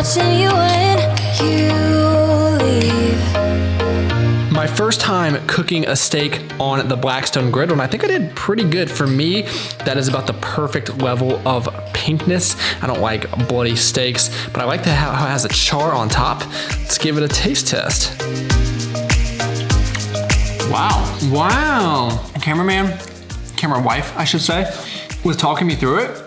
watching you when you leave. My first time cooking a steak on the Blackstone griddle, and I think I did pretty good. For me, that is about the perfect level of pinkness. I don't like bloody steaks, but I like how it has a char on top. Let's give it a taste test. Wow. Camera wife, I should say, was talking me through it.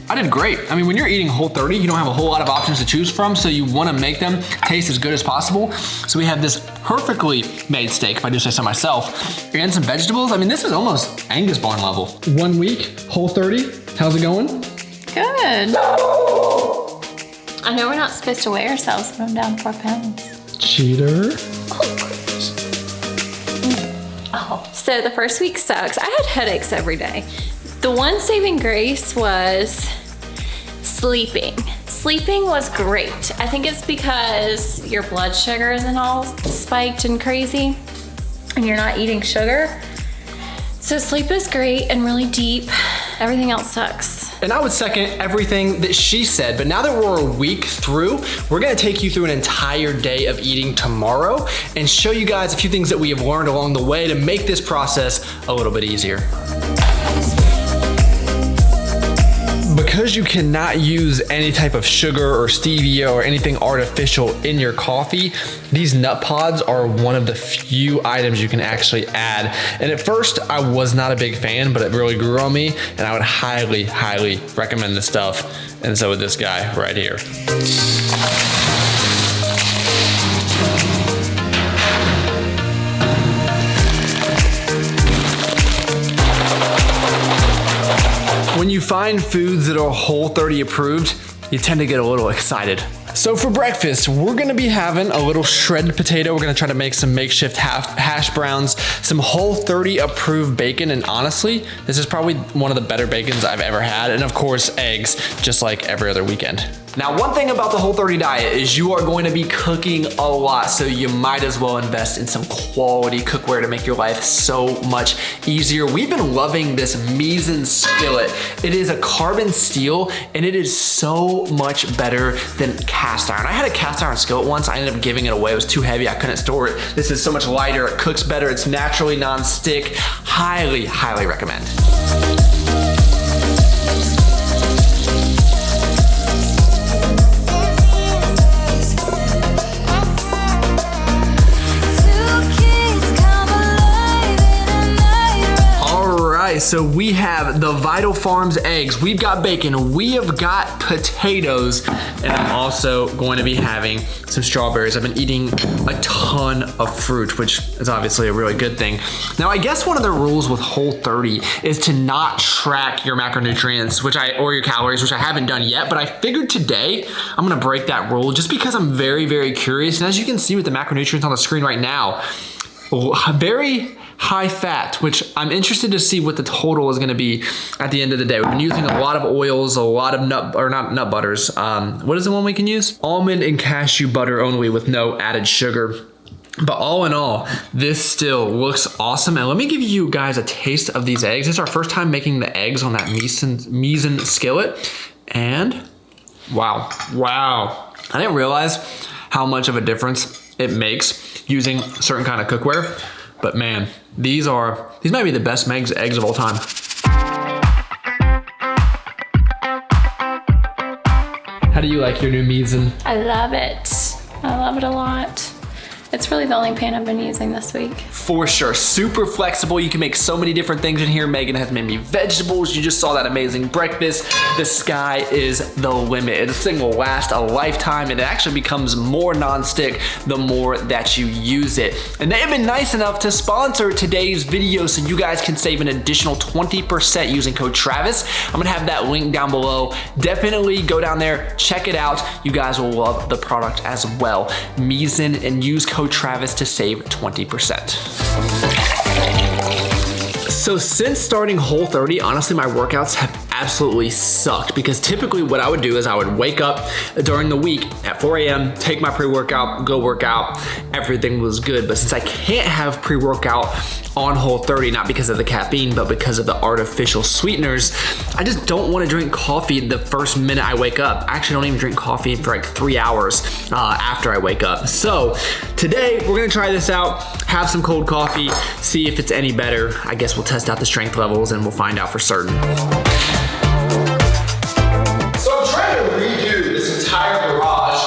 I did great. I mean, when you're eating Whole30, you don't have a whole lot of options to choose from, so you wanna make them taste as good as possible. So we have this perfectly made steak, if I do say so myself, and some vegetables. I mean, this is almost Angus barn level. 1 week, Whole30, how's it going? Good. I know we're not supposed to weigh ourselves, but I'm down 4 pounds. Cheater. Oh, so the first week sucks. I had headaches every day. The one saving grace was sleeping. Sleeping was great. I think it's because your blood sugar isn't all spiked and crazy and you're not eating sugar. So sleep is great and really deep. Everything else sucks. And I would second everything that she said, but now that we're a week through, we're gonna take you through an entire day of eating tomorrow and show you guys a few things that we have learned along the way to make this process a little bit easier. Because you cannot use any type of sugar or stevia or anything artificial in your coffee, these nut pods are one of the few items you can actually add. And at first, I was not a big fan, but it really grew on me, and I would highly, highly recommend this stuff. And so would this guy right here. When you find foods that are Whole30 approved, you tend to get a little excited. So for breakfast, we're gonna be having a little shredded potato. We're gonna try to make some makeshift hash browns, some Whole30 approved bacon, and honestly, this is probably one of the better bacons I've ever had, and of course, eggs, just like every other weekend. Now, one thing about the Whole30 diet is you are going to be cooking a lot, so you might as well invest in some quality cookware to make your life so much easier. We've been loving this Mise skillet. It is a carbon steel, and it is so much better than cast iron. I had a cast iron skillet once. I ended up giving it away. It was too heavy. I couldn't store it. This is so much lighter. It cooks better. It's naturally non-stick. Highly, highly recommend. So we have the Vital Farms eggs, we've got bacon, we have got potatoes, and I'm also going to be having some strawberries. I've been eating a ton of fruit, which is obviously a really good thing. Now, I guess one of the rules with Whole30 is to not track your macronutrients, or your calories, which I haven't done yet, but I figured today I'm gonna break that rule just because I'm very, very curious. And as you can see with the macronutrients on the screen right now, very high fat, which I'm interested to see what the total is gonna be at the end of the day. We've been using a lot of oils, a lot of not nut butters. What is the one we can use? Almond and cashew butter only with no added sugar. But all in all, this still looks awesome. And let me give you guys a taste of these eggs. This is our first time making the eggs on that Mise skillet. And wow. I didn't realize how much of a difference it makes using certain kind of cookware. But man, these might be the best eggs of all time. How do you like your new Mise? I love it. I love it a lot. It's really the only pan I've been using this week. For sure, super flexible. You can make so many different things in here. Megan has made me vegetables. You just saw that amazing breakfast. The sky is the limit. This thing will last a lifetime, and it actually becomes more non-stick the more that you use it. And they have been nice enough to sponsor today's video, so you guys can save an additional 20% using code Travis. I'm gonna have that link down below. Definitely go down there, check it out. You guys will love the product as well. Mise, and use code Travis to save 20%. So since starting Whole30, honestly, my workouts have absolutely sucked because typically what I would do is I would wake up during the week at 4 a.m., take my pre-workout, go work out, everything was good. But since I can't have pre-workout on Whole30, not because of the caffeine, but because of the artificial sweeteners, I just don't want to drink coffee the first minute I wake up. I actually don't even drink coffee for like 3 hours after I wake up. So today we're gonna try this out, have some cold coffee, see if it's any better. I guess we'll test out the strength levels and we'll find out for certain. So I'm trying to redo this entire garage,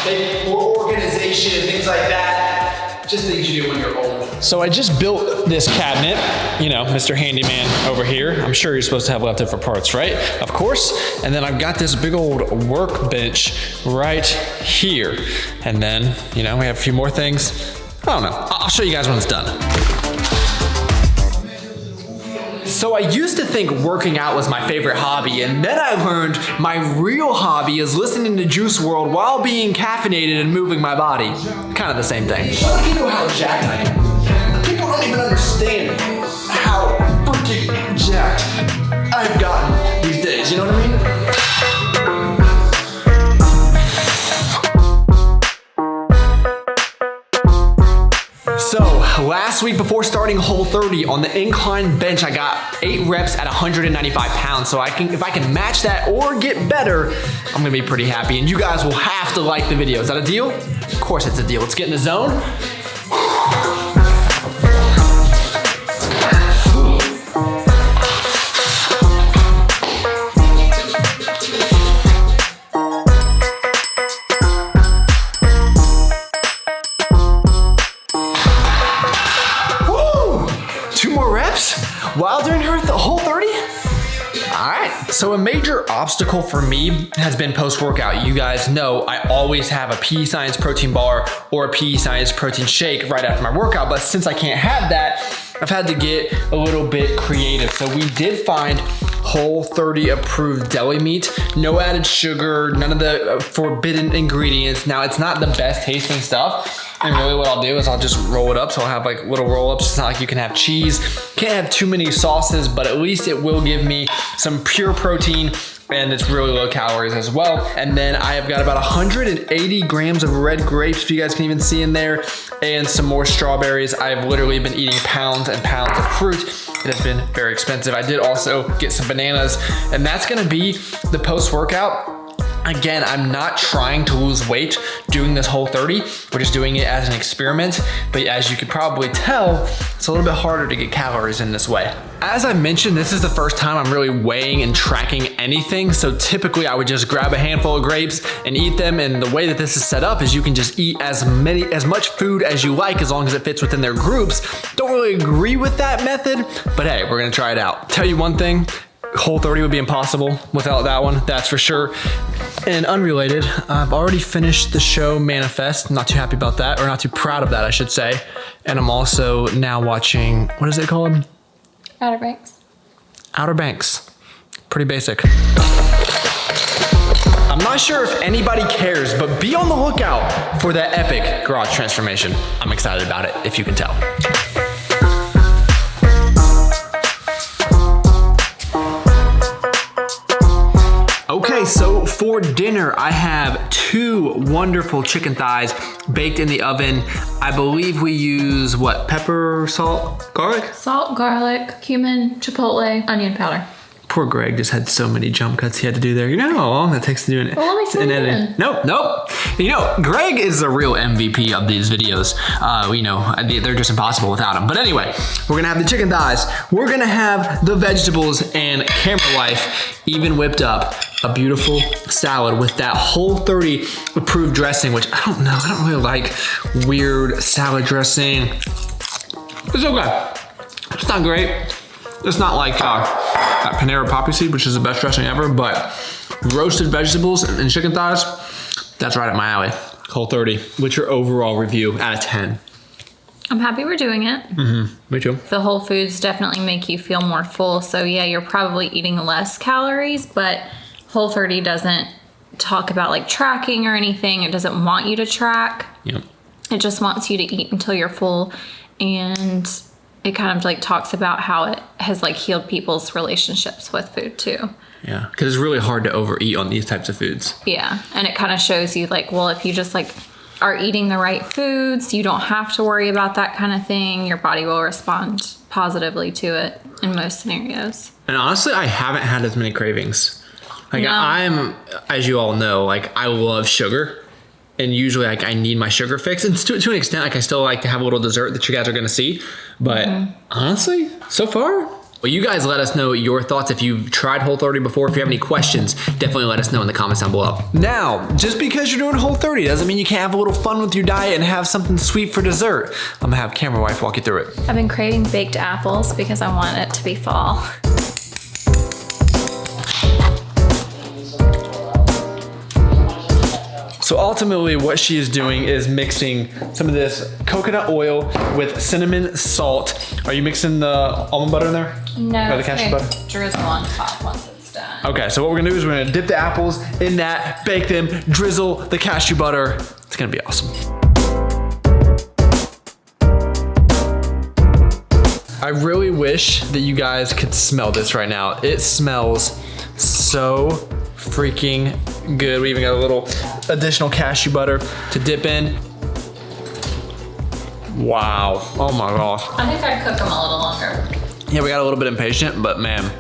make more organization and things like that. Just things you do when you're old. So I just built this cabinet, you know, Mr. Handyman over here. I'm sure you're supposed to have leftover parts, right? Of course. And then I've got this big old workbench right here. And then, you know, we have a few more things. I don't know. I'll show you guys when it's done. So I used to think working out was my favorite hobby, and then I learned my real hobby is listening to Juice WRLD while being caffeinated and moving my body. Kind of the same thing. Let me know how jacked I am. People don't even understand how freaking jacked I've gotten these days, you know what I mean? So last week before starting Whole30 on the incline bench, I got 8 reps at 195 pounds. So if I can match that or get better, I'm gonna be pretty happy. And you guys will have to like the video. Is that a deal? Of course it's a deal. Let's get in the zone. While doing the Whole30? All right, so a major obstacle for me has been post-workout. You guys know I always have a PE Science protein bar or a PE Science protein shake right after my workout, but since I can't have that, I've had to get a little bit creative. So we did find Whole30 approved deli meat, no added sugar, none of the forbidden ingredients. Now it's not the best tasting stuff. And really what I'll do is I'll just roll it up. So I'll have like little roll-ups. It's not like you can have cheese. Can't have too many sauces, but at least it will give me some pure protein and it's really low calories as well. And then I have got about 180 grams of red grapes, if you guys can even see in there, and some more strawberries. I've literally been eating pounds and pounds of fruit. It has been very expensive. I did also get some bananas, and that's gonna be the post-workout. Again, I'm not trying to lose weight doing this Whole30. We're just doing it as an experiment. But as you could probably tell, it's a little bit harder to get calories in this way. As I mentioned, this is the first time I'm really weighing and tracking anything. So typically I would just grab a handful of grapes and eat them. And the way that this is set up is you can just eat as much food as you like as long as it fits within their groups. Don't really agree with that method, but hey, we're gonna try it out. Tell you one thing, Whole30 would be impossible without that one, that's for sure. And unrelated, I've already finished the show Manifest. Not too happy about that, or not too proud of that, I should say. And I'm also now watching, what is it called? Outer Banks. Outer Banks. Pretty basic. I'm not sure if anybody cares, but be on the lookout for that epic garage transformation. I'm excited about it, if you can tell. Okay, so for dinner, I have 2 wonderful chicken thighs baked in the oven. I believe we use what? Pepper, salt, garlic? Salt, garlic, cumin, chipotle, onion powder. Poor Greg just had so many jump cuts he had to do there. You know how long that takes to do it. Well, let me see it again. Nope. You know, Greg is the real MVP of these videos. You know, they're just impossible without him. But anyway, we're gonna have the chicken thighs. We're gonna have the vegetables, and Camera Life even whipped up a beautiful salad with that Whole30 approved dressing, which I don't know. I don't really like weird salad dressing. It's okay. It's not great. It's not like that Panera Poppy Seed, which is the best dressing ever, but roasted vegetables and chicken thighs, that's right up my alley. Whole30. What's your overall review out of 10? I'm happy we're doing it. Mm-hmm. Me too. The whole foods definitely make you feel more full. So yeah, you're probably eating less calories, but Whole30 doesn't talk about like tracking or anything. It doesn't want you to track. Yep. It just wants you to eat until you're full. And it kind of like talks about how it has like healed people's relationships with food too. Yeah, because it's really hard to overeat on these types of foods. Yeah, and it kind of shows you like, well, if you just like are eating the right foods, you don't have to worry about that kind of thing. Your body will respond positively to it in most scenarios. And honestly, I haven't had as many cravings. Like No. I'm, as you all know, like I love sugar. And usually like I need my sugar fix. And to an extent, like I still like to have a little dessert that you guys are gonna see. But honestly, so far, well, you guys let us know your thoughts if you've tried Whole30 before. If you have any questions, definitely let us know in the comments down below. Now, just because you're doing Whole30 doesn't mean you can't have a little fun with your diet and have something sweet for dessert. I'm gonna have camera wife walk you through it. I've been craving baked apples because I want it to be fall. So ultimately what she is doing is mixing some of this coconut oil with cinnamon salt. Are you mixing the almond butter in there? No, Or the cashew butter? drizzle on top once it's done. Okay, so what we're gonna do is we're gonna dip the apples in that, bake them, drizzle the cashew butter. It's gonna be awesome. I really wish that you guys could smell this right now. It smells so freaking good. We even got a little additional cashew butter to dip in. Wow, oh my gosh. I think I'd cook them a little longer. Yeah, we got a little bit impatient, but man,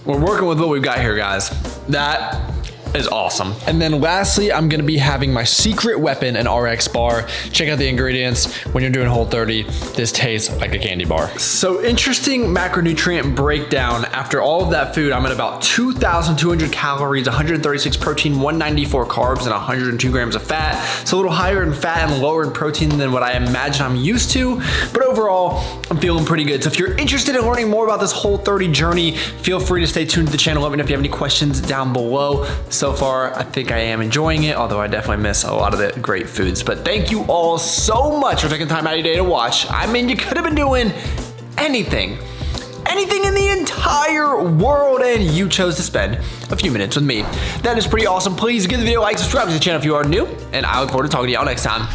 we're working with what we've got here, guys. That is awesome. And then lastly, I'm gonna be having my secret weapon, an RX bar. Check out the ingredients. When you're doing Whole30, this tastes like a candy bar. So interesting macronutrient breakdown. After all of that food, I'm at about 2,200 calories, 136 protein, 194 carbs, and 102 grams of fat. So a little higher in fat and lower in protein than what I imagine I'm used to. But overall, I'm feeling pretty good. So if you're interested in learning more about this Whole30 journey, feel free to stay tuned to the channel. Let me know if you have any questions down below. So far, I think I am enjoying it, although I definitely miss a lot of the great foods. But thank you all so much for taking time out of your day to watch. I mean, you could have been doing anything in the entire world, and you chose to spend a few minutes with me. That is pretty awesome. Please give the video a like, subscribe to the channel if you are new, and I look forward to talking to y'all next time.